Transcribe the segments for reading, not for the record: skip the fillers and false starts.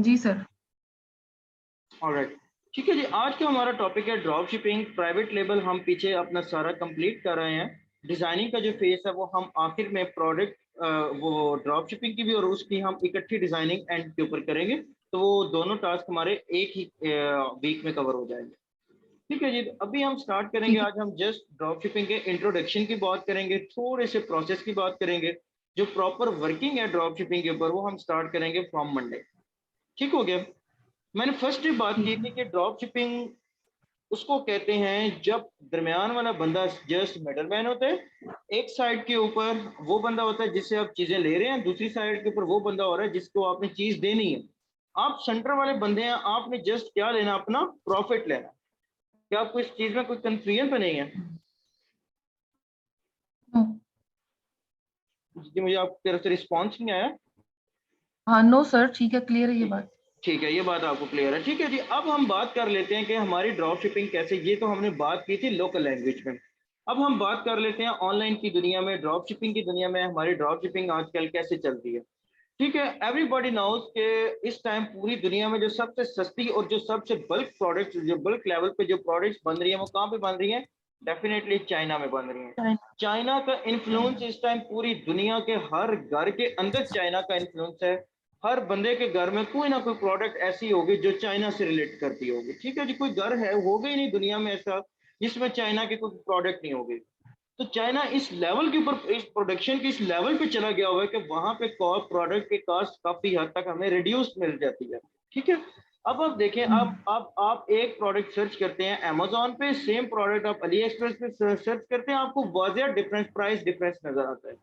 जी sir. Alright, ठीक है जी। आज का हमारा टॉपिक है ड्रॉप शिपिंग प्राइवेट लेबल। हम पीछे अपना सारा कंप्लीट कर रहे हैं। डिजाइनिंग का जो फेस है वो हम आखिर में प्रोडक्ट वो ड्रॉप शिपिंग की भी और उसकी हम इकट्ठी डिजाइनिंग एंड के ऊपर करेंगे। तो वो दोनों टास्क हमारे एक ही वीक में कवर हो जाएंगे। ठीक है जी, तो अभी हम स्टार्ट करेंगे। ठीक है। आज हम जस्ट ड्रॉप शिपिंग के इंट्रोडक्शन की बात करेंगे, थोड़े से प्रोसेस की बात करेंगे। जो प्रॉपर वर्किंग है ड्रॉप शिपिंग के ऊपर वो हम स्टार्ट करेंगे फ्रॉम मंडे। ठीक हो गया। मैंने फर्स्ट ही बात ठीक की है। थी कि ड्रॉप शिपिंग उसको कहते हैं जब दरमियान वाला बंदा जस्ट मिडलमैन होता है। एक साइड के ऊपर वो बंदा होता है जिससे आप चीजें ले रहे हैं, दूसरी साइड के ऊपर वो बंदा हो रहा है जिसको आपने चीज देनी है। आप सेंटर वाले बंदे हैं, आपने जस्ट क्या लेना, अपना प्रॉफिट लेना। क्या आपको इस चीज में कोई कंफ्यूजन तो नहीं है? नो। जी, मुझे आपकी तरफ से रिस्पॉन्स नहीं आया। हाँ, नो सर, ठीक है, क्लियर है ये ठीक है, बात। ठीक है, ये बात आपको क्लियर है। ठीक है जी, अब हम बात कर लेते हैं कि हमारी ड्रॉप शिपिंग कैसे। ये तो हमने बात की थी लोकल लैंग्वेज में। अब हम बात कर लेते हैं ऑनलाइन की दुनिया में, ड्रॉप शिपिंग की दुनिया में हमारी ड्रॉप शिपिंग आजकल कैसे चलती है। ठीक है, एवरीबॉडी नोज के इस टाइम पूरी दुनिया में जो सबसे सस्ती और जो सबसे बल्क प्रोडक्ट्स, जो बल्क लेवल पे जो प्रोडक्ट्स बन रही है वो कहाँ पे बन रही है? डेफिनेटली चाइना में बन रही है। चाइना। चाइना का इन्फ्लुएंस चाइना। इस टाइम पूरी दुनिया के हर घर के अंदर चाइना का इन्फ्लुएंस है। हर बंदे के घर में कोई ना कोई प्रोडक्ट ऐसी होगी जो चाइना से रिलेट करती होगी। ठीक है जी, कोई घर है होगा ही नहीं दुनिया में ऐसा जिसमें चाइना के कोई प्रोडक्ट नहीं होगी। तो चाइना इस लेवल के ऊपर, इस प्रोडक्शन के इस लेवल पे चला गया हुआ है कि वहां पे प्रोडक्ट की कॉस्ट काफी हद तक हमें रिड्यूस मिल जाती है। ठीक है। अब आप देखें, आप एक प्रोडक्ट सर्च करते हैं अमेजोन पे, सेम प्रोडक्ट आप अली एक्सप्रेस पे सर्च करते हैं, आपको वाजिया डिफरेंस, प्राइस डिफरेंस नजर आता है।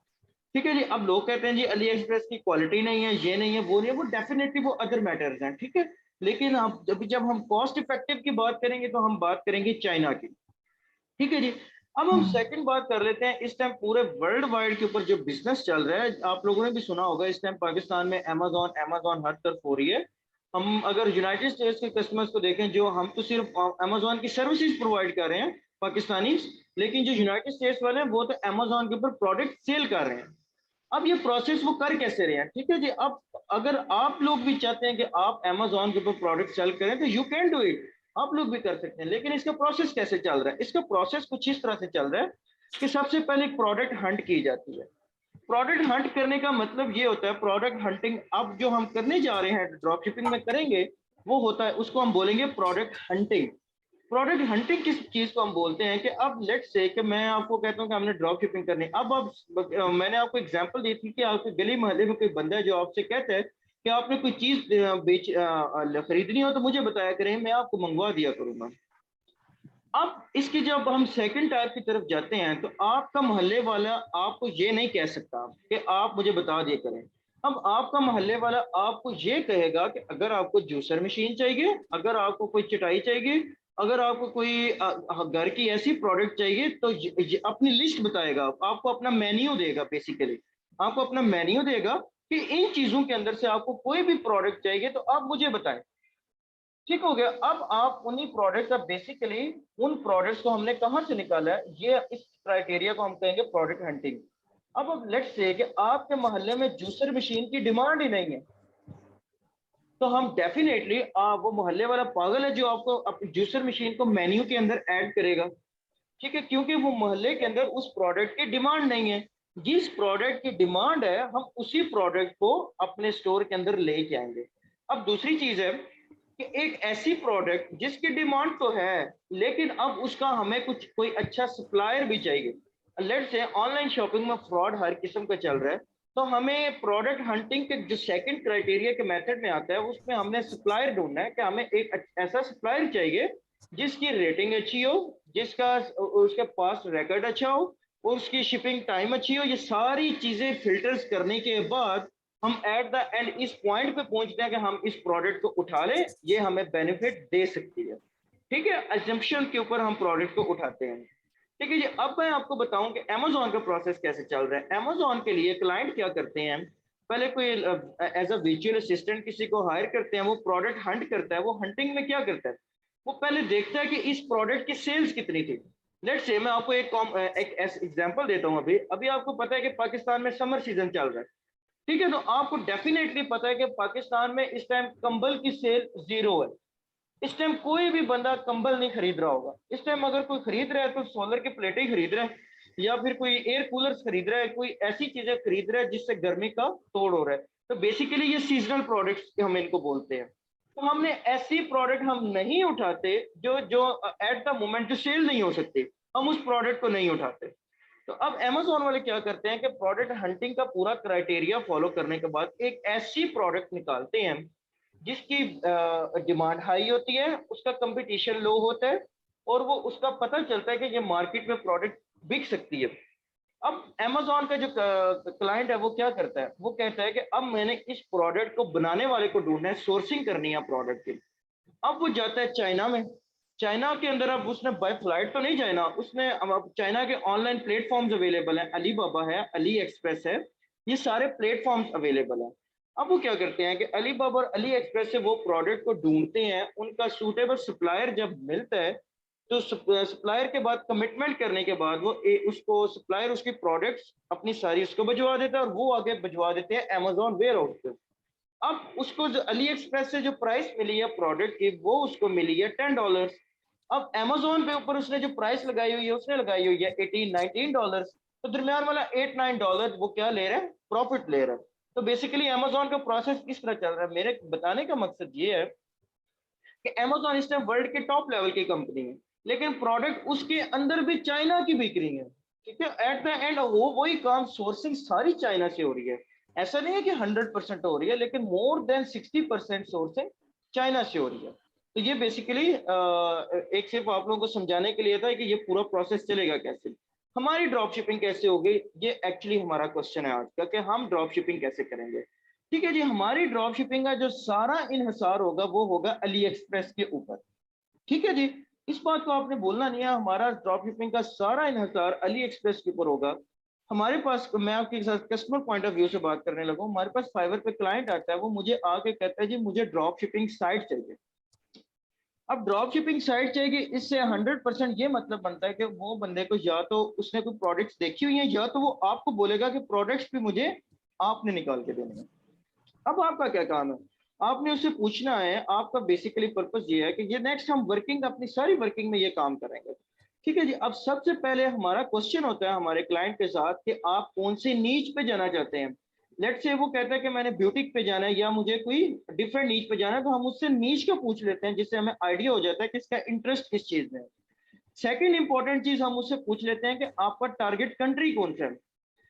ठीक है जी। अब लोग कहते हैं जी अली एक्सप्रेस की क्वालिटी नहीं है, ये नहीं है, वो नहीं है, वो डेफिनेटली वो अदर मैटर्स हैं। ठीक है। लेकिन हम जब हम कॉस्ट इफेक्टिव की बात करेंगे तो हम बात करेंगे चाइना की। ठीक है जी। अब हम सेकंड बात कर लेते हैं। इस टाइम पूरे वर्ल्ड वाइड के ऊपर जो बिजनेस चल रहा है, आप लोगों ने भी सुना होगा, इस टाइम पाकिस्तान में अमेजोन अमेजोन हर तरफ हो रही है। हम अगर यूनाइटेड स्टेट्स के कस्टमर्स को देखें, जो हम तो सिर्फ अमेजोन की सर्विसेज प्रोवाइड कर रहे हैं पाकिस्तानी, लेकिन जो यूनाइटेड स्टेट्स वाले हैं वो तो अमेजोन के ऊपर प्रोडक्ट सेल कर रहे हैं। अब ये प्रोसेस वो कर कैसे रहे हैं? ठीक है जी। अब अगर आप लोग भी चाहते हैं कि आप अमेजोन के ऊपर प्रोडक्ट सेल करें तो यू कैन डू इट, आप लोग भी कर सकते हैं। लेकिन इसका प्रोसेस कैसे चल रहा है? इसका प्रोसेस कुछ इस तरह से चल रहा है कि सबसे पहले प्रोडक्ट हंट की जाती है। प्रोडक्ट हंट करने का मतलब ये होता है, प्रोडक्ट हंटिंग अब जो हम करने जा रहे हैं ड्रॉप शिपिंग में करेंगे, वो होता है, उसको हम बोलेंगे प्रोडक्ट हंटिंग। प्रोडक्ट हंटिंग किस चीज को हम बोलते हैं कि अब लेट्स से कि मैं आपको कहता हूँ कि हमने ड्रॉप शिपिंग करनी है। अब मैंने आपको एग्जांपल दी थी कि आपके गली मोहल्ले में कोई बंदा है जो आपसे कहता है कि आपने कोई चीज खरीदनी हो तो मुझे बताया करें, मैं आपको मंगवा दिया करूंगा। अब इसकी जब हम सेकंड टायर की तरफ जाते हैं तो आपका मोहल्ले वाला आपको ये नहीं कह सकता कि आप मुझे बता दिया करें। अब आपका मोहल्ले वाला आपको ये कहेगा कि अगर आपको जूसर मशीन चाहिए, अगर आपको कोई चटाई चाहिए, अगर आपको कोई घर की ऐसी प्रोडक्ट चाहिए तो ये अपनी लिस्ट बताएगा, आपको अपना मेन्यू देगा। बेसिकली आपको अपना मेन्यू देगा कि इन चीजों के अंदर से आपको कोई भी प्रोडक्ट चाहिए तो आप मुझे बताएं। ठीक हो गया। अब आप उन्हीं प्रोडक्ट का बेसिकली, उन प्रोडक्ट्स को हमने कहां से निकाला है, ये इस क्राइटेरिया को हम कहेंगे प्रोडक्ट हंटिंग। अब लेट्स से कि आपके मोहल्ले में जूसर मशीन की डिमांड ही नहीं है, तो हम डेफिनेटली वो मोहल्ले वाला पागल है जो आपको अपनी जूसर मशीन को मेन्यू के अंदर ऐड करेगा। ठीक है, क्योंकि वो मोहल्ले के अंदर उस प्रोडक्ट की डिमांड नहीं है। जिस प्रोडक्ट की डिमांड है हम उसी प्रोडक्ट को अपने स्टोर के अंदर लेके आएंगे। अब दूसरी चीज है कि एक ऐसी प्रोडक्ट जिसकी डिमांड तो है, लेकिन अब उसका हमें कुछ कोई अच्छा सप्लायर भी चाहिए। लेट्स से ऑनलाइन शॉपिंग में फ्रॉड हर किस्म का चल रहा है, तो हमें प्रोडक्ट हंटिंग के जो सेकंड क्राइटेरिया के मेथड में आता है उसमें हमने सप्लायर ढूंढना है कि हमें एक ऐसा सप्लायर चाहिए जिसकी रेटिंग अच्छी हो, जिसका उसके पास रिकॉर्ड अच्छा हो और उसकी शिपिंग टाइम अच्छी हो। ये सारी चीजें फिल्टर्स करने के बाद हम एट द एंड इस पॉइंट पे पहुंचते हैं कि हम इस प्रोडक्ट को उठा लें, ये हमें बेनिफिट दे सकती है। ठीक है, एजम्पशन के ऊपर हम प्रोडक्ट को उठाते हैं। ठीक है जी। अब मैं आपको बताऊं कि अमेजोन का प्रोसेस कैसे चल रहा है। अमेजोन के लिए क्लाइंट क्या करते हैं, पहले कोई एज अ वर्चुअल असिस्टेंट किसी को हायर करते हैं, वो प्रोडक्ट हंट करता है। वो हंटिंग में क्या करता है, वो पहले देखता है कि इस प्रोडक्ट की सेल्स कितनी थी। लेट्स से मैं आपको एक एग्जांपल देता हूं। अभी अभी आपको पता है कि पाकिस्तान में समर सीजन चल रहा है। ठीक है, तो आपको डेफिनेटली पता है कि पाकिस्तान में इस टाइम कंबल की सेल 0 है। इस टाइम कोई भी बंदा कंबल नहीं खरीद रहा होगा। इस टाइम अगर कोई खरीद रहा है तो सोलर की प्लेटें ही खरीद रहा है, या फिर कोई एयर कूलर्स खरीद रहा है, कोई ऐसी चीजें खरीद रहा है जिससे गर्मी का तोड़ हो रहा है। तो बेसिकली ये सीजनल प्रोडक्ट्स हम इनको बोलते हैं। तो हमने ऐसी प्रोडक्ट हम नहीं उठाते जो जो एट द मोमेंट जो सेल नहीं हो सकती, हम उस प्रोडक्ट को नहीं उठाते। तो अब Amazon वाले क्या करते हैं कि प्रोडक्ट हंटिंग का पूरा क्राइटेरिया फॉलो करने के बाद एक ऐसी प्रोडक्ट निकालते हैं जिसकी डिमांड हाई होती है, उसका कंपटीशन लो होता है, और वो उसका पता चलता है कि ये मार्केट में प्रोडक्ट बिक सकती है। अब Amazon का जो क्लाइंट है वो क्या करता है, वो कहता है कि अब मैंने इस प्रोडक्ट को बनाने वाले को ढूंढना है, सोर्सिंग करनी है प्रोडक्ट की। अब वो जाता है चाइना में। चाइना के अंदर अब उसने बाय फ्लाइट तो नहीं जाना, उसने अब चाइना के ऑनलाइन प्लेटफॉर्म्स अवेलेबल हैं, अली बाबा है, अली एक्सप्रेस है, ये सारे प्लेटफॉर्म्स अवेलेबल हैं। अब वो क्या करते हैं कि अली बाबा और अली एक्सप्रेस से वो प्रोडक्ट को ढूंढते हैं, उनका सूटेबल सप्लायर जब मिलता है तो सप्लायर के बाद कमिटमेंट करने के बाद वो उसको सप्लायर उसकी प्रोडक्ट्स अपनी सारी उसको भिजवा देता है, और वो आगे भिजवा देते हैं अमेजोन वेयर हाउस पे। अब उसको जो अली एक्सप्रेस से जो प्राइस मिली है प्रोडक्ट की, वो उसको मिली है $10। अब Amazon पे ऊपर उसने जो प्राइस लगाई हुई है, उसने लगाई हुई है $18-19। तो दरमियान वाला $8-9 वो क्या ले रहा है, प्रॉफिट ले रहा है। तो बेसिकली Amazon का प्रोसेस किस तरह चल रहा है, मेरे बताने का मकसद ये है कि Amazon इस टाइम वर्ल्ड के टॉप लेवल की कंपनी है, लेकिन प्रोडक्ट उसके अंदर भी चाइना की बिक रही है। ठीक है, एट द एंड वो वही काम, सोर्सिंग सारी चाइना से हो रही है। ऐसा नहीं है कि 100% हो रही है, लेकिन मोर देन 60% सोर्सिंग चाइना से हो रही है। तो ये बेसिकली एक सिर्फ आप लोगों को समझाने के लिए था कि ये पूरा प्रोसेस चलेगा कैसे, हमारी ड्रॉप शिपिंग कैसे होगी। ये एक्चुअली हमारा क्वेश्चन है आज का कि हम ड्रॉप शिपिंग कैसे करेंगे। ठीक है जी, हमारी ड्रॉप शिपिंग का जो सारा इन्हिसार होगा वो होगा अली एक्सप्रेस के ऊपर। ठीक है जी, इस बात को आपने बोलना नहीं है, हमारा ड्रॉप शिपिंग का सारा इन्हिसार अली एक्सप्रेस के ऊपर होगा। हमारे पास, मैं आपके साथ कस्टमर पॉइंट ऑफ व्यू से बात करने लगा, हमारे पास फाइवर पे क्लाइंट आता है, वो मुझे आके कहता है जी मुझे ड्रॉप शिपिंग साइट चाहिए। अब ड्रॉप शिपिंग साइट चाहिए, इससे 100% ये मतलब बनता है कि वो बंदे को या तो उसने कोई प्रोडक्ट्स देखी हुई है, या तो वो आपको बोलेगा कि प्रोडक्ट्स भी मुझे आपने निकाल के देने हैं। अब आपका क्या काम है, आपने उससे पूछना है। आपका बेसिकली पर्पस ये है कि ये नेक्स्ट हम वर्किंग, अपनी सारी वर्किंग में ये काम करेंगे। ठीक है जी, अब सबसे पहले हमारा क्वेश्चन होता है हमारे क्लाइंट के साथ कि आप कौन से नीच पे जाना चाहते हैं। लेट्स से वो कहता है कि मैंने ब्यूटिक पे जाना है या मुझे कोई डिफरेंट नीच पे जाना है, तो हम उससे नीच का पूछ लेते हैं, जिससे हमें आइडिया हो जाता है कि इसका इंटरेस्ट किस चीज में है। सेकेंड इंपॉर्टेंट चीज हम उससे पूछ लेते हैं कि आपका टारगेट कंट्री कौन सा है।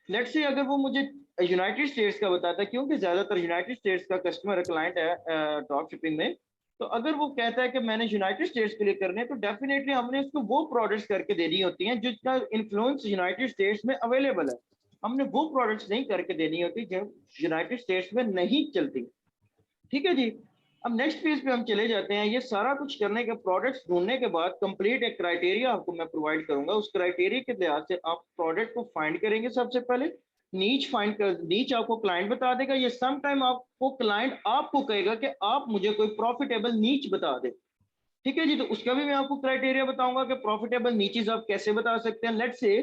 लेट्स से अगर वो मुझे यूनाइटेड स्टेट्स का बताता है, क्योंकि ज्यादातर यूनाइटेड स्टेट्स का कस्टमर क्लाइंट है ड्रॉप शिपिंग में, तो अगर वो कहता है कि मैंने यूनाइटेड स्टेट्स के लिए करने हैं, तो डेफिनेटली हमने उसको वो प्रोडक्ट्स करके देनी होती हैं जिसका इन्फ्लुएंस यूनाइटेड स्टेट्स में अवेलेबल है। हमने वो प्रोडक्ट्स नहीं करके देनी होती जो यूनाइटेड स्टेट्स में नहीं चलती। ठीक है जी, अब नेक्स्ट पेज पे हम चले जाते हैं। ये सारा कुछ करने के, प्रोडक्ट्स ढूंढने के बाद कंप्लीट एक क्राइटेरिया आपको मैं प्रोवाइड करूंगा। उस क्राइटेरिया के लिहाज से आप प्रोडक्ट को फाइंड करेंगे। सबसे पहले नीच फाइंड कर, नीच आपको क्लाइंट बता देगा, ये सम टाइम आपको क्लाइंट आपको कहेगा कि आप मुझे कोई प्रॉफिटेबल नीच बता दे। ठीक है जी, तो उसका भी मैं आपको क्राइटेरिया बताऊंगा कि प्रॉफिटेबल नीचेस आप कैसे बता सकते हैं। लेट्स से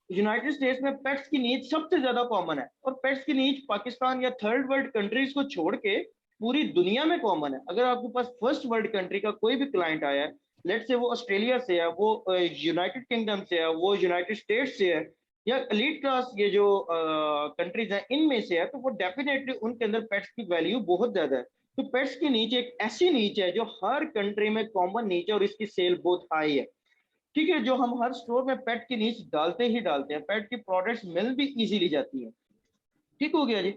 यूनाइटेड स्टेट्स में पेट्स की नीच सबसे ज्यादा कॉमन है, और पेट्स की नीच पाकिस्तान या थर्ड वर्ल्ड कंट्रीज को छोड़ के पूरी दुनिया में कॉमन है। अगर आपके पास फर्स्ट वर्ल्ड कंट्री का कोई भी क्लाइंट आया है, लेट्स से वो ऑस्ट्रेलिया से है, वो यूनाइटेड किंगडम से है, वो यूनाइटेड स्टेट्स से है, या एलीट क्लास ये जो कंट्रीज हैं इनमें से है, तो वो डेफिनेटली उनके अंदर पेट्स की वैल्यू बहुत ज्यादा है। तो पेट्स की नीच एक ऐसी नीच है जो हर कंट्री में कॉमन नीच है, और इसकी सेल बहुत हाई है। ठीक है, जो हम हर स्टोर में पेट की नीच डालते ही डालते हैं, पेट की प्रोडक्ट्स मिल भी इजीली जाती है। ठीक हो गया जी।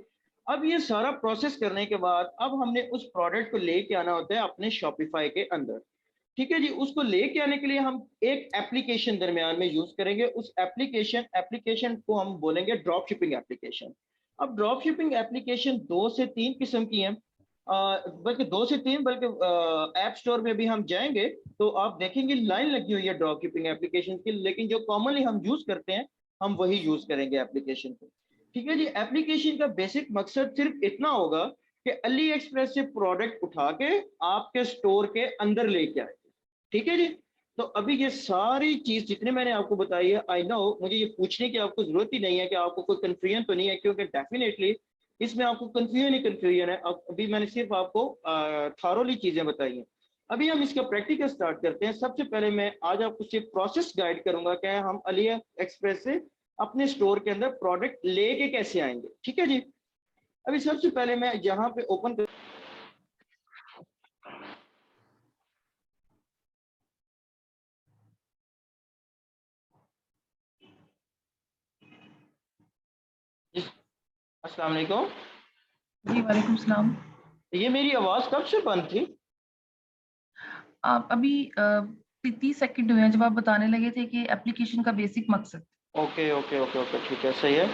अब ये सारा प्रोसेस करने के बाद अब हमने उस प्रोडक्ट को लेके आना होता है अपने शॉपिफाई के अंदर। ठीक है जी, उसको लेके आने के लिए हम एक एप्लीकेशन दरमियान में यूज करेंगे। उस एप्लीकेशन को हम बोलेंगे ड्रॉप शिपिंग एप्लीकेशन। अब ड्रॉप शिपिंग एप्लीकेशन 2 से 3 किस्म की हैं, बल्कि 2 से 3, बल्कि ऐप स्टोर में भी हम जाएंगे तो आप देखेंगे लाइन लगी हुई है ड्रॉप शिपिंग एप्लीकेशन की, लेकिन जो कॉमनली हम यूज करते हैं हम वही यूज करेंगे एप्लीकेशन को। ठीक है जी, एप्लीकेशन का बेसिक मकसद सिर्फ इतना होगा कि अली एक्सप्रेस से प्रोडक्ट उठा के आपके स्टोर के अंदर लेके आए। ठीक है जी, तो अभी ये सारी चीज जितने मैंने आपको बताई है, आई नो मुझे ये पूछने की आपको जरूरत ही नहीं है कि आपको कोई कंफ्यूजन तो नहीं है, क्योंकि डेफिनेटली इसमें आपको कंफ्यूजन ही कंफ्यूजन है। अभी मैंने सिर्फ आपको थॉरोली चीजें बताई हैं। अभी हम इसका प्रैक्टिकल स्टार्ट करते हैं। सबसे पहले मैं आज आपको सिर्फ प्रोसेस गाइड करूंगा कि हम अली एक्सप्रेस से अपने स्टोर के अंदर प्रोडक्ट लेके कैसे आएंगे। ठीक है जी। अभी सबसे पहले मैं यहाँ पे ओपन कर अस्सलाम वालेकुम। जी वालेकुम सलाम। ये मेरी आवाज कब से बंद थी? आप अभी 30 सेकंड हुए हैं जब आप बताने लगे थे कि एप्लीकेशन का बेसिक मकसद। ओके ओके ओके ओके, ठीक है, सही है।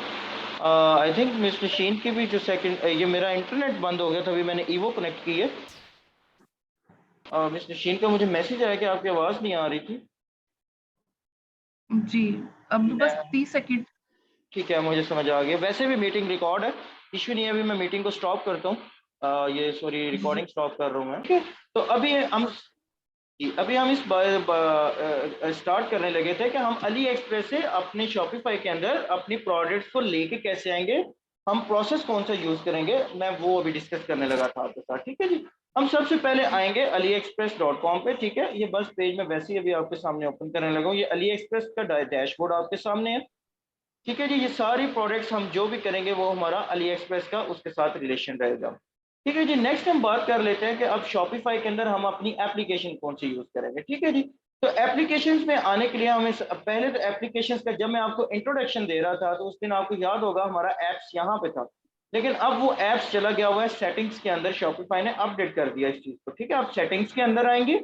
आई थिंक मिस्टर शीन की भी जो सेकंड, ये मेरा इंटरनेट बंद हो गया था, अभी मैंने ईवो कनेक्ट की है। मिस्टर शीन का मुझे मैसेज आया कि आपकी आवाज़ नहीं आ रही थी। जी, अब बस 30 सेकंड। ठीक है, मुझे समझ आ गया। वैसे भी मीटिंग रिकॉर्ड है, इश्यू नहीं है। अभी मैं मीटिंग को स्टॉप करता हूँ। ये सॉरी, जी रिकॉर्डिंग स्टॉप कर रहा हूँ मैं। ठीक है, तो अभी हम इस स्टार्ट करने लगे थे कि हम अली एक्सप्रेस से अपने शॉपिफाई के अंदर अपनी प्रोडक्ट्स को लेके कैसे आएंगे, हम प्रोसेस कौन सा यूज करेंगे, मैं वो अभी डिस्कस करने लगा था आपके साथ। ठीक है जी। हम सबसे पहले आएंगे aliexpress.com पे। ठीक है, ये बस पेज में वैसे ही अभी आपके सामने ओपन करने लगा हूँ। ये अली एक्सप्रेस का डैशबोर्ड आपके सामने है। ठीक है जी। ये सारी प्रोडक्ट्स हम जो भी करेंगे वो हमारा अली एक्सप्रेस का उसके साथ रिलेशन रहेगा। ठीक है जी। नेक्स्ट हम बात कर लेते हैं कि अब शॉपिफाई के अंदर हम अपनी एप्लीकेशन कौन सी यूज करेंगे। ठीक है जी। तो एप्लीकेशंस में आने के लिए हमें पहले तो एप्लीकेशंस का जब मैं आपको इंट्रोडक्शन दे रहा था तो उस दिन आपको याद होगा हमारा एप्स यहाँ पे था, लेकिन अब वो एप्स चला गया हुआ है सेटिंग्स के अंदर। शॉपिफाई ने अपडेट कर दिया इस चीज को। ठीक है, आप सेटिंग्स के अंदर आएंगे।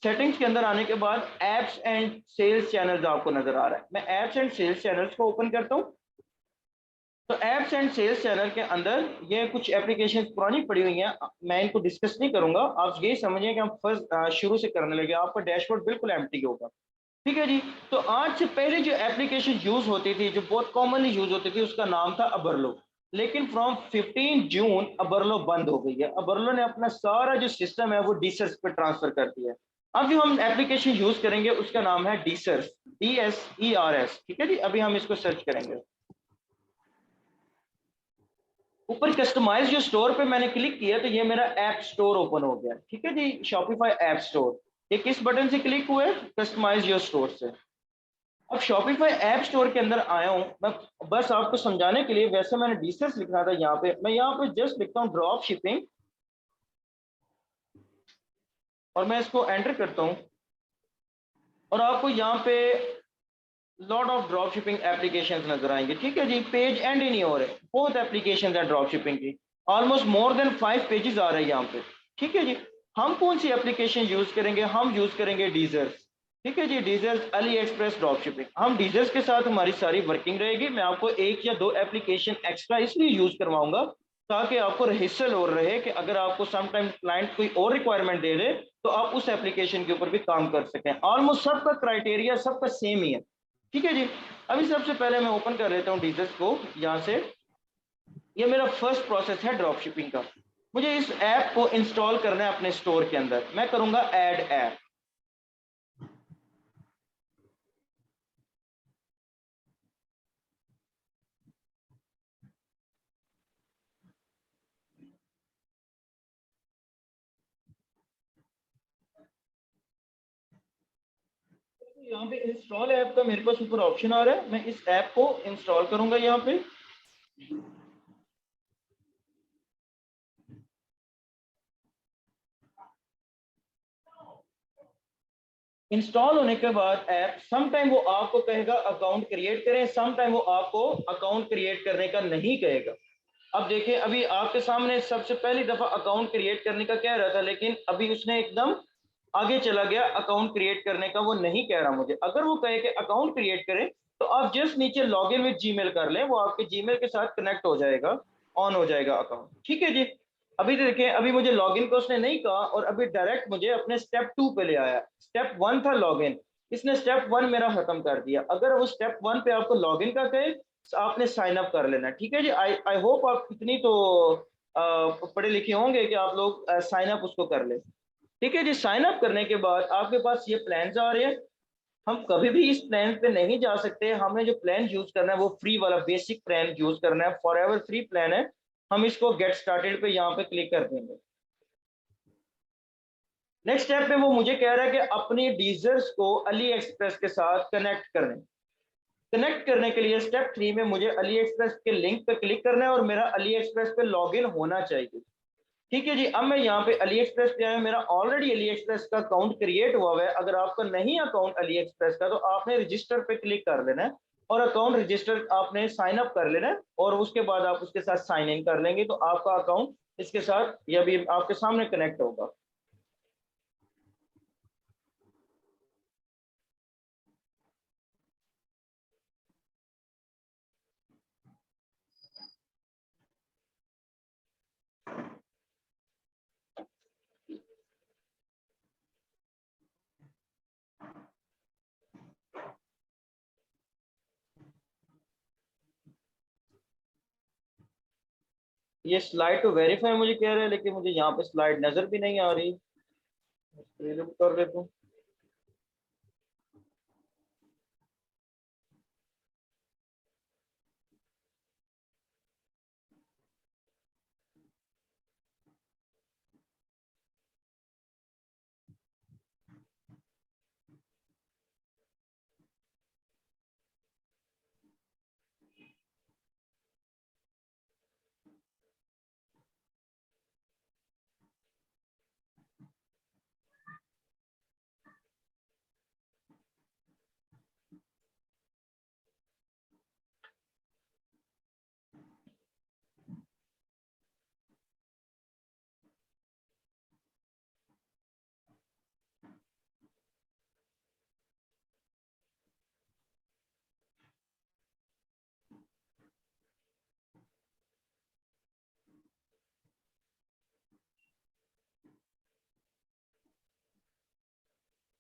सेटिंग्स के अंदर आने के बाद एप्स एंड सेल्स चैनल्स आपको नजर आ रहा है। मैं एप्स एंड सेल्स चैनल्स को ओपन करता हूँ। तो एप्स एंड सेल्स चैनल के अंदर ये कुछ एप्लीकेशन पुरानी पड़ी हुई हैं, मैं इनको डिस्कस नहीं करूंगा। आप ये समझिए कि हम फर्स्ट शुरू से करने लगे, आपका डैशबोर्ड बिल्कुल एम्प्टी होगा। ठीक है जी। तो आज से पहले जो एप्लीकेशन यूज होती थी, जो बहुत कॉमनली यूज होती थी, उसका नाम था अबरलो। लेकिन फ्रॉम 15 जून अबरलो बंद हो गई है। अबरलो ने अपना सारा जो सिस्टम है वो डीसर्स पे ट्रांसफर कर दिया है। अब जो हम एप्लीकेशन यूज करेंगे उसका नाम है डीसर्स, DSERS। ठीक है जी। अभी हम इसको सर्च करेंगे। ऊपर कस्टमाइज जो स्टोर पे मैंने क्लिक किया तो ये मेरा ऐप स्टोर ओपन हो गया। ठीक है जी, शॉपिफाई ऐप स्टोर। ये किस बटन से क्लिक हुए? कस्टमाइज योर स्टोर से। अब शॉपिफाई ऐप स्टोर के अंदर आया हूं मैं। बस आपको समझाने के लिए, वैसे मैंने डीसर्स लिखना था यहाँ पे, मैं यहाँ पे जस्ट लिखता हूँ ड्रॉप शिपिंग और मैं इसको एंटर करता हूँ। और आपको यहाँ पे lot of drop shipping application नजर आएंगे। ठीक है जी, पेज एंड ही नहीं हो रहे, बहुत एप्लीकेशन है ड्रॉप शिपिंग की। ऑलमोस्ट मोर देन 5 पेजेस आ रहे हैं यहाँ पे। ठीक है जी। हम कौन सी एप्लीकेशन यूज करेंगे? हम यूज करेंगे डीजर्स। ठीक है जी, डीजर्स अली एक्सप्रेस ड्रॉप शिपिंग। हम डीजर्स के साथ हमारी सारी वर्किंग रहेगी। मैं आपको एक या दो एप्लीकेशन एक्स्ट्रा इसलिए यूज करवाऊंगा ताकि आपको रहिसल और रहे कि अगर आपको समटाइम क्लाइंट कोई और रिक्वायरमेंट दे दे तो आप उस एप्लीकेशन के ऊपर भी काम कर सकें। ऑलमोस्ट सबका क्राइटेरिया सबका सेम ही है। ठीक है जी। अभी सबसे पहले मैं ओपन कर लेता हूँ डीजर्स को यहाँ से। ये मेरा फर्स्ट प्रोसेस है ड्रॉप शिपिंग का। मुझे इस ऐप को इंस्टॉल करना है अपने स्टोर के अंदर। मैं करूंगा ऐड ऐप। यहाँ पे इंस्टॉल ऐप का मेरे पास ऊपर ऑप्शन आ रहा है, मैं इस ऐप को इंस्टॉल करूंगा यहाँ पे। इंस्टॉल होने के बाद ऐप सम टाइम वो आपको कहेगा अकाउंट क्रिएट करें, सम टाइम वो आपको अकाउंट क्रिएट करने का नहीं कहेगा। अब देखिए, अभी आपके सामने सबसे पहली दफा अकाउंट क्रिएट करने का कह रहा था, लेकिन अभी उसने एकदम आगे चला गया। अकाउंट क्रिएट करने का वो नहीं कह रहा मुझे। अगर वो कहे कि अकाउंट क्रिएट करें तो आप जस्ट नीचे लॉग इन विद जीमेल कर लें, वो आपके जीमेल के साथ कनेक्ट हो जाएगा, ऑन हो जाएगा अकाउंट। ठीक है जी। अभी देखें, अभी मुझे लॉगिन को उसने नहीं कहा और अभी डायरेक्ट मुझे अपने स्टेप 2 पे ले आया। स्टेप 1 था लॉगिन, इसने स्टेप 1 मेरा खत्म कर दिया। अगर वो स्टेप 1 पे आपको लॉगिन का कहे तो आपने साइन अप कर लेना। ठीक है जी। आई आई होप आप इतनी तो पढ़े लिखे होंगे कि आप लोग साइन अप उसको कर ले। ठीक है जी। साइन अप करने के बाद आपके पास ये प्लान आ रहे हैं। हम कभी भी इस प्लान पे नहीं जा सकते। हमें जो प्लान यूज करना है वो फ्री वाला बेसिक प्लान यूज करना है, फॉर एवर फ्री प्लान है। हम इसको गेट स्टार्टेड पे यहाँ पे क्लिक कर देंगे। नेक्स्ट स्टेप में वो मुझे कह रहा है कि अपनी डीजर्स को अली एक्सप्रेस के साथ कनेक्ट करने। कनेक्ट करने के लिए स्टेप 3 में मुझे अली एक्सप्रेस के लिंक पे क्लिक करना है और मेरा अली एक्सप्रेस पे लॉगिन होना चाहिए। ठीक है जी, अब मैं यहाँ पे अली एक्सप्रेस पे आया, मेरा ऑलरेडी अली एक्सप्रेस का अकाउंट क्रिएट हुआ है। अगर आपका नहीं अकाउंट अली एक्सप्रेस का तो आपने रजिस्टर पे क्लिक कर लेना है और अकाउंट रजिस्टर आपने साइन अप कर लेना है और उसके बाद आप उसके साथ साइन इन कर लेंगे तो आपका अकाउंट इसके साथ या भी आपके सामने कनेक्ट होगा। ये स्लाइड टू वेरीफाई मुझे कह रहा है, लेकिन मुझे यहाँ पे स्लाइड नजर भी नहीं आ रही। कर देता हूँ।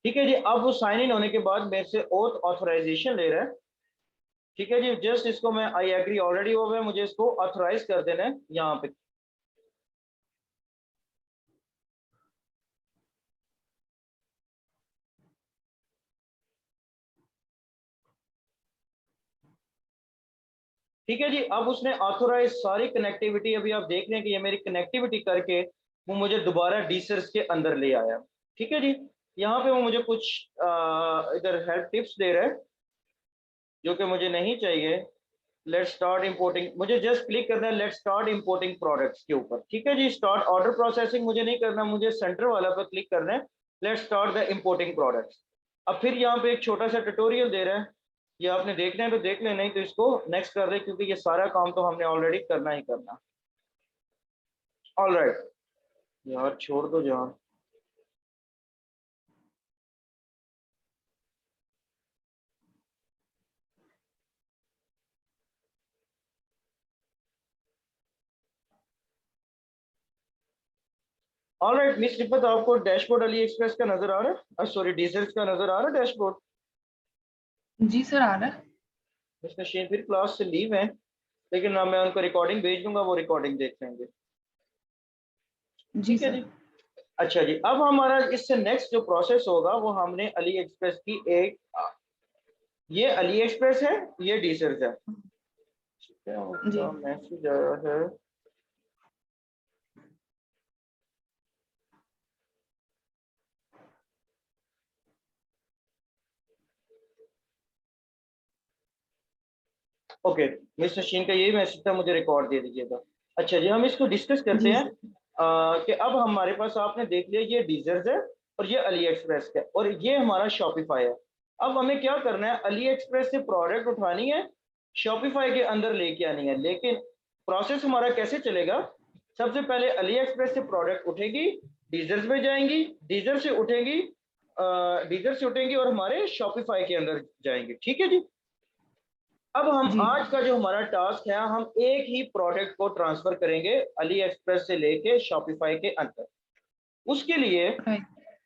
ठीक है जी, अब वो साइन इन होने के बाद मेरे से ओथ ऑथराइजेशन ले रहा है। ठीक है जी, जस्ट इसको मैं आई एग्री ऑलरेडी हो गया, मुझे इसको ऑथराइज कर देना है यहाँ पे। ठीक है जी, अब उसने ऑथोराइज सारी कनेक्टिविटी, अभी आप देख रहे हैं कि ये मेरी कनेक्टिविटी करके वो मुझे दोबारा डीसर्स के अंदर ले आया। ठीक है जी, यहाँ पे वो मुझे कुछ इधर हेल्प टिप्स दे रहा है जो कि मुझे नहीं चाहिए। लेट्स स्टार्ट इंपोर्टिंग, मुझे जस्ट क्लिक करना है लेट्स स्टार्ट इंपोर्टिंग प्रोडक्ट्स के ऊपर। ठीक है जी, स्टार्ट ऑर्डर प्रोसेसिंग मुझे नहीं करना, मुझे सेंटर वाला पर क्लिक करना है, let's start the importing products. अब फिर यहाँ पे एक छोटा सा ट्यूटोरियल दे रहा है, ये आपने देखना है तो देख लें, नहीं तो इसको नेक्स्ट कर दे क्योंकि ये सारा काम तो हमने ऑलरेडी करना ही करना। ऑल राइट यार, छोड़ दो जहाँ। ऑल राइट मिस रिपत, आपको डैशबोर्ड अली एक्सप्रेस का नजर आ रहा है, सॉरी डीजल्स का नजर आ रहा है डैशबोर्ड? जी सर, आ रहा है। मिस मशीन फिर क्लास से लीव है, लेकिन ना मैं उनको रिकॉर्डिंग भेज दूंगा, वो रिकॉर्डिंग देख लेंगे। जी ठीक है सर। जी। अच्छा जी, अब हमारा इससे नेक्स्ट जो प्रोसेस होगा वो हमने अली एक्सप्रेस की एक, ये अली एक्सप्रेस है, ये डीजल्स है। क्या जी उसका मैसेज आया है? ओके, मिस मशीन का यही मैसेज था, मुझे रिकॉर्ड दे दीजिएगा। अच्छा जी, हम इसको डिस्कस करते जी हैं। सर। कि अब हमारे पास आपने देख लिया ये डीजर्स है और ये अली एक्सप्रेस है और ये हमारा शॉपिफाई है। अब हमें क्या करना है, अली एक्सप्रेस से प्रोडक्ट उठानी है, शॉपिफाई के अंदर लेके आनी है। लेकिन प्रोसेस हमारा कैसे चलेगा, सबसे पहले अली एक्सप्रेस से प्रोडक्ट उठेगी, डीजर्स में जाएंगी, डीजर से उठेंगी, डीजर से उठेंगी और हमारे शॉपिफाई के अंदर जाएंगे। ठीक है जी। अब हम जी। आज का जो हमारा टास्क है, हम एक ही प्रोडक्ट को ट्रांसफर करेंगे अली एक्सप्रेस से लेके शॉपिफाई के अंदर। उसके लिए राइट।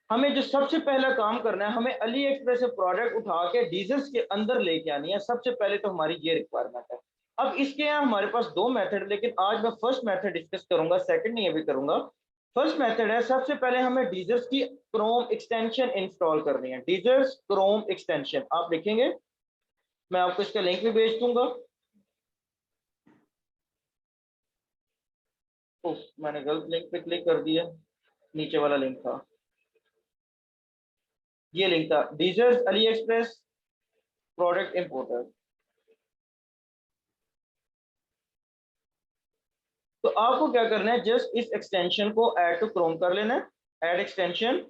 हमें जो सबसे पहला काम करना है, हमें अली एक्सप्रेस से प्रोडक्ट उठा के डीजल्स के अंदर लेके आनी है। सबसे पहले तो हमारी ये रिक्वायरमेंट है। अब इसके यहाँ हमारे पास दो मेथड, लेकिन आज मैं फर्स्ट मेथड डिस्कस करूंगा, सेकंड नहीं अभी करूंगा। फर्स्ट मेथड है, सबसे पहले हमें डीजल्स की क्रोम एक्सटेंशन इंस्टॉल करनी है। डीजल्स क्रोम एक्सटेंशन आप लिखेंगे, मैं आपको इसका लिंक भी भेज दूंगा। उफ, मैंने गलत लिंक पे क्लिक कर दिया, नीचे वाला लिंक था, ये लिंक था, डीजर्स अली एक्सप्रेस प्रोडक्ट इंपोर्टर। तो आपको क्या करना है, जस्ट इस एक्सटेंशन को ऐड टू क्रोम कर लेना है, ऐड एक्सटेंशन।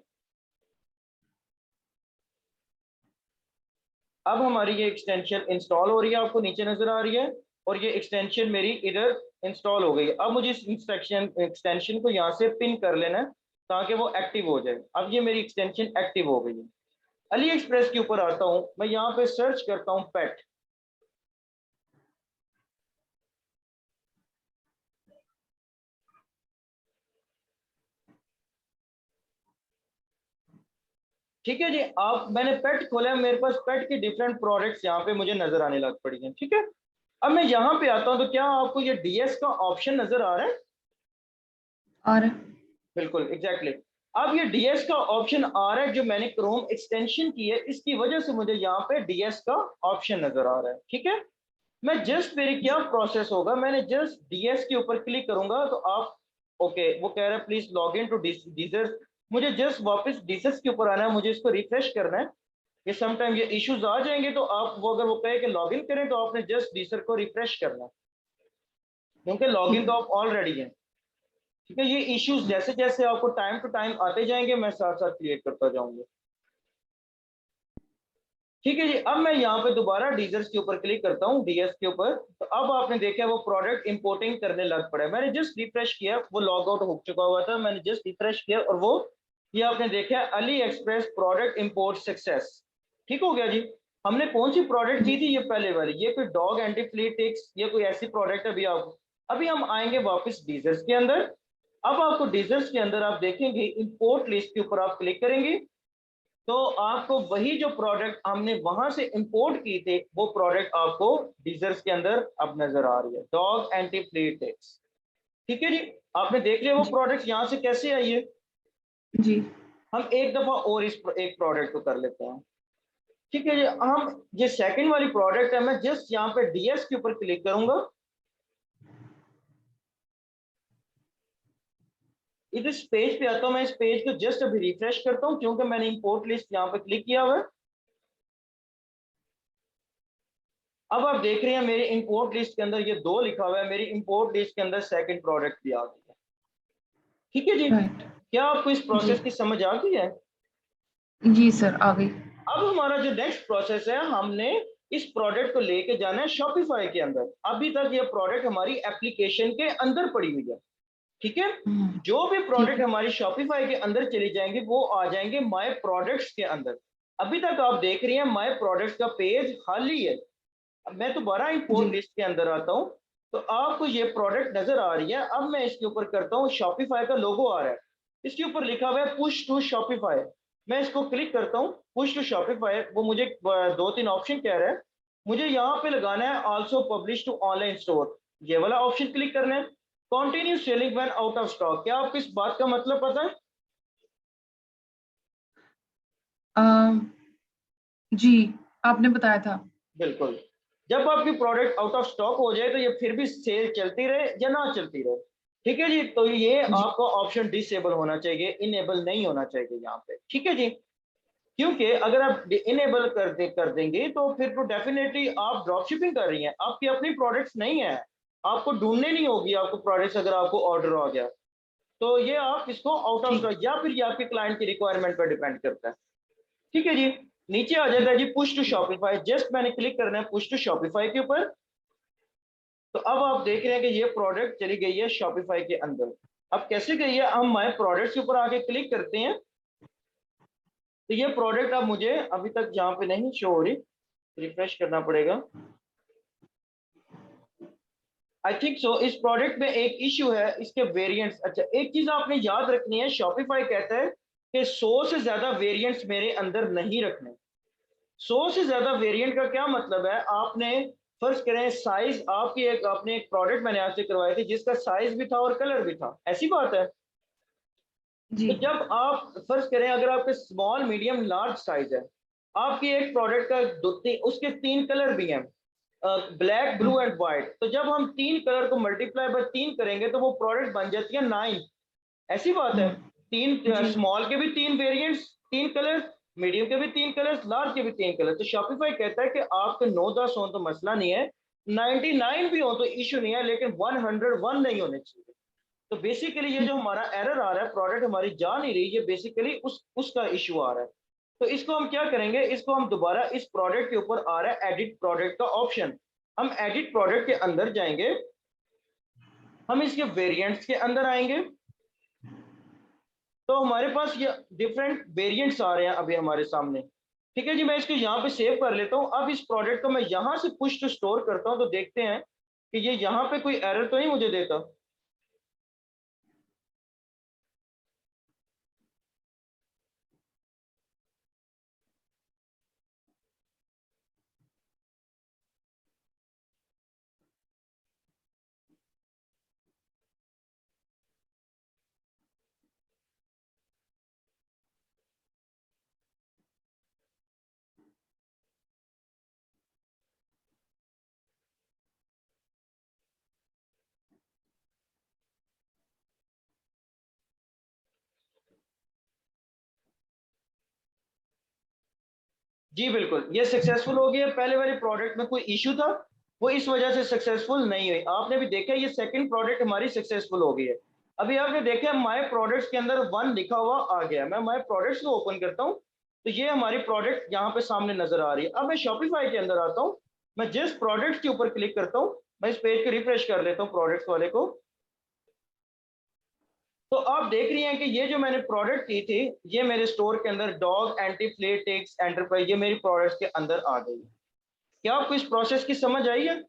अब हमारी ये एक्सटेंशन इंस्टॉल हो रही है, आपको नीचे नजर आ रही है, और ये एक्सटेंशन मेरी इधर इंस्टॉल हो गई है। अब मुझे इस एक्सटेंशन को यहाँ से पिन कर लेना है ताकि वो एक्टिव हो जाए। अब ये मेरी एक्सटेंशन एक्टिव हो गई है। अली एक्सप्रेस के ऊपर आता हूँ, मैं यहाँ पे सर्च करता हूँ पेट। ठीक है जी, आप मैंने पेट खोला है, मेरे पास पेट की डिफरेंट प्रोडक्ट्स यहाँ पे मुझे नजर आने लग पड़ी हैं। ठीक है, अब मैं यहाँ पे आता हूँ, तो क्या आपको ये डीएस का ऑप्शन नजर आ रहा है? और बिल्कुल एग्जैक्टली अब ये डीएस का ऑप्शन आ रहा है, जो मैंने क्रोम एक्सटेंशन की है इसकी वजह से मुझे यहाँ पे डीएस का ऑप्शन नजर आ रहा है। ठीक है, मैं जस्ट मेरी क्या प्रोसेस होगा, मैंने जस्ट डीएस के ऊपर क्लिक करूंगा तो आप ओके, वो कह रहा है प्लीज लॉग इन टू डीजर्स। मुझे जस्ट वापस डीजर्स के ऊपर आना है, मुझे इसको रिफ्रेश करना है। ये समटाइम ये इश्यूज आ जाएंगे, तो आप वो अगर वो कहे कि लॉग इन करें, तो आपने जस्ट डीजर को रिफ्रेश करना है, क्योंकि लॉग ठीक इन तो आप ऑलरेडी हैं। ठीक है, ये इश्यूज जैसे जैसे आपको टाइम टू टाइम आते जाएंगे, मैं साथ साथ क्लियर करता जाऊंगा। ठीक है जी, अब मैं यहाँ पे दोबारा डीजर्स के ऊपर क्लिक करता हूँ, डीएस के ऊपर। तो अब आपने देखा वो प्रोडक्ट इंपोर्टिंग करने लग पड़ा है। मैंने जस्ट रिफ्रेश किया, वो लॉग आउट हो चुका हुआ था, मैंने जस्ट रिफ्रेश किया और वो ये आपने देखा Ali express product import success. ठीक हो गया जी। हमने कौन सी प्रोडक्ट की थी, ये पहले वाली, ये कोई डॉग एंटी फ्ली टिक्स, ये कोई ऐसी प्रोडक्ट अभी आप, अभी हम आएंगे वापस डीजर्स के अंदर। अब आपको डीजर्स के अंदर आप देखेंगे इंपोर्ट लिस्ट के ऊपर आप क्लिक करेंगे, तो आपको वही जो प्रोडक्ट हमने वहां से इंपोर्ट की थे वो प्रोडक्ट आपको डीजर्स के अंदर अब नजर आ रही है, डॉग एंटी फ्ली टिक्स। ठीक है जी, आपने देख लिया वो जी प्रोडक्ट यहाँ से कैसे आई है। जी। हम एक दफा और इस एक प्रोडक्ट को कर लेते हैं। ठीक है जी, हम ये सेकंड वाली प्रोडक्ट है, मैं जस्ट यहाँ पे डीएस के ऊपर क्लिक करूंगा, इस पेज पे आता हूँ, मैं इस पेज को जस्ट अभी रिफ्रेश करता हूँ क्योंकि मैंने इंपोर्ट लिस्ट यहाँ पे क्लिक किया हुआ है। अब आप देख रहे हैं मेरी इंपोर्ट लिस्ट के अंदर ये दो लिखा हुआ है, मेरी इंपोर्ट लिस्ट के अंदर सेकंड प्रोडक्ट भी आ गई है। ठीक है जी, राइट। क्या आपको इस जी प्रोसेस की समझ आ गई है? जी सर, आ गई। अब हमारा जो नेक्स्ट प्रोसेस है, हमने इस प्रोडक्ट को लेके जाना है शॉपिफाई के अंदर। अभी तक ये प्रोडक्ट हमारी एप्लीकेशन के अंदर पड़ी हुई है। ठीक है, जो भी ठीक प्रोडक्ट है। हमारी शॉपिफाई के अंदर चली जाएंगे वो आ जाएंगे माय प्रोडक्ट्स के अंदर। अभी तक आप देख रही हैं माय प्रोडक्ट्स का पेज खाली है। अब मैं दोबारा जी इंपोर्ट लिस्ट के अंदर आता हूं, तो आपको ये प्रोडक्ट नजर आ रही है। अब मैं इसके ऊपर करता हूँ, शॉपिफाई का लोगो आ रहा है, इसके ऊपर लिखा हुआ है पुश टू शॉपिफाई। मैं इसको क्लिक करता हूँ, पुश टू शॉपिफाई, वो मुझे दो तीन ऑप्शन कह रहा है, मुझे यहाँ पे लगाना है also publish to online store, ये वाला ऑप्शन क्लिक करना है। Continue selling when out of stock, क्या आपको इस बात का मतलब पता है? अम, जी, आपने बताया था। बिल्कुल, जब आपकी प्रोडक्ट आउट ऑफ स्टॉक हो जाए तो ये फिर भी सेल चलती रहे या ना चलती रहे। ठीक है जी, तो ये जी आपका ऑप्शन डिसेबल होना चाहिए, इनेबल नहीं होना चाहिए यहाँ पे। ठीक है जी, क्योंकि अगर आप इनेबल कर देंगे तो फिर तो डेफिनेटली आप ड्रॉप शिपिंग कर रही हैं, आपकी अपनी प्रोडक्ट्स नहीं है, आपको ढूंढने नहीं होगी आपको प्रोडक्ट्स, अगर आपको ऑर्डर आ गया तो ये आप इसको आउट ऑफ ठीक। स्टॉक, या फिर ये आपके क्लाइंट की रिक्वायरमेंट पर डिपेंड करता है। ठीक है जी, नीचे आ जाता ठीक। है जी पुश टू शॉपिफाई, जस्ट मैंने क्लिक करना है पुश टू शॉपिफाई के ऊपर। तो अब आप देख रहे हैं कि ये प्रोडक्ट चली गई है शॉपिफाई के अंदर। अब कैसे गई है, हम माय प्रोडक्ट्स के ऊपर आके क्लिक करते हैं, तो ये प्रोडक्ट अब मुझे अभी तक यहाँ पे नहीं शो हो रही, रिफ्रेश करना पड़ेगा। आई थिंक सो, इस प्रोडक्ट में एक इश्यू है, इसके वेरिएंट्स। अच्छा, एक चीज आपने याद रखनी है, शॉपिफाई कहता है कि 100 से ज्यादा वेरिएंट्स मेरे अंदर नहीं रखने। 100 से ज्यादा वेरिएंट का क्या मतलब है, आपने फर्ज करें साइज, आपकी एक आपने एक प्रोडक्ट मैंने आपसे करवाई थी जिसका साइज भी था और कलर भी था, ऐसी बात है। जी तो जब आप फर्ज करें अगर आपके स्मॉल मीडियम लार्ज साइज है, आपकी एक प्रोडक्ट का उसके तीन कलर भी हैं, ब्लैक, ब्लू एंड व्हाइट। तो जब हम 3 कलर को मल्टीप्लाई बाय 3 करेंगे तो वो प्रोडक्ट बन जाती है 9। ऐसी बात है। 3 जी। स्मॉल के भी 3 वेरिएंट्स, 3 कलर, मीडियम के भी 3 कलर्स, लार्ज के भी 3 कलर। तो शॉपिफाई कहता है कि आपके 9-10 हो तो मसला नहीं है, 99 भी हो तो इशू नहीं है, लेकिन 101 नहीं होने चाहिए। तो बेसिकली ये ठीक। जो हमारा एरर आ रहा है, प्रोडक्ट हमारी जा नहीं रही, ये बेसिकली उसका इशू आ रहा है। तो इसको हम क्या करेंगे, इसको हम दोबारा इस प्रोडक्ट के ऊपर आ रहा है एडिट प्रोडक्ट का ऑप्शन, हम एडिट प्रोडक्ट के अंदर जाएंगे, हम इसके वेरिएंट्स के अंदर आएंगे। तो हमारे पास ये डिफरेंट वेरिएंट्स आ रहे हैं अभी हमारे सामने। ठीक है जी, मैं इसको यहाँ पे सेव कर लेता हूँ। अब इस प्रोडक्ट को मैं यहाँ से पुश टू स्टोर करता हूँ, तो देखते हैं कि ये यहाँ पे कोई एरर तो नहीं मुझे देता। जी बिल्कुल, ये सक्सेसफुल हो गया। पहले वाले प्रोडक्ट में कोई इशू था, वो इस वजह से सक्सेसफुल नहीं हुई। आपने भी देखा ये सेकंड प्रोडक्ट हमारी सक्सेसफुल हो गई है। अभी आपने देखा माय प्रोडक्ट्स के अंदर 1 लिखा हुआ आ गया। मैं माय प्रोडक्ट्स को ओपन करता हूँ तो ये हमारी प्रोडक्ट यहाँ पे सामने नजर आ रही है। अब मैं शॉपिफाई के अंदर आता हूँ, मैं जिस प्रोडक्ट के ऊपर क्लिक करता हूँ, मैं इस पेज को रिफ्रेश कर लेता हूँ प्रोडक्ट्स वाले को, तो आप देख रही हैं कि ये जो मैंने प्रोडक्ट की थी, ये मेरे स्टोर के अंदर dog anti Phule ticks enterprise, ये मेरी प्रोडक्ट्स के अंदर आ गई। क्या आपको इस प्रोसेस की समझ आई है?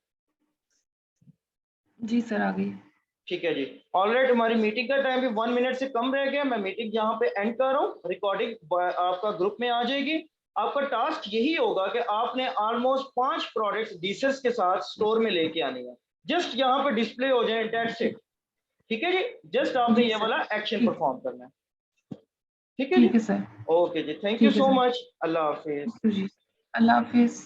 जी सर, आ गई। ठीक है जी। ऑलराइट, हमारी मीटिंग का टाइम भी 1 मिनट से कम रह गया। मैं मीटिंग यहाँ पे एंड कर रहा हूँ, रिकॉर्डिंग आपका ग्रुप में आ जाएगी। आपका टास्क यही होगा कि आपने ऑलमोस्ट 5 प्रोडक्ट्स डीसेस के साथ स्टोर में लेके आनी है, जस्ट यहाँ पे डिस्प्ले हो जाए, दैट्स इट। ठीक है जी, जस्ट आपने जी ये सर। वाला एक्शन ठीक। परफॉर्म करना है। ठीक है जी। ठीक है सर। ओके जी, थैंक यू ठीक है सो सर। मच। अल्लाह हाफिज। थैंक यू जी। अल्लाह हाफिज़।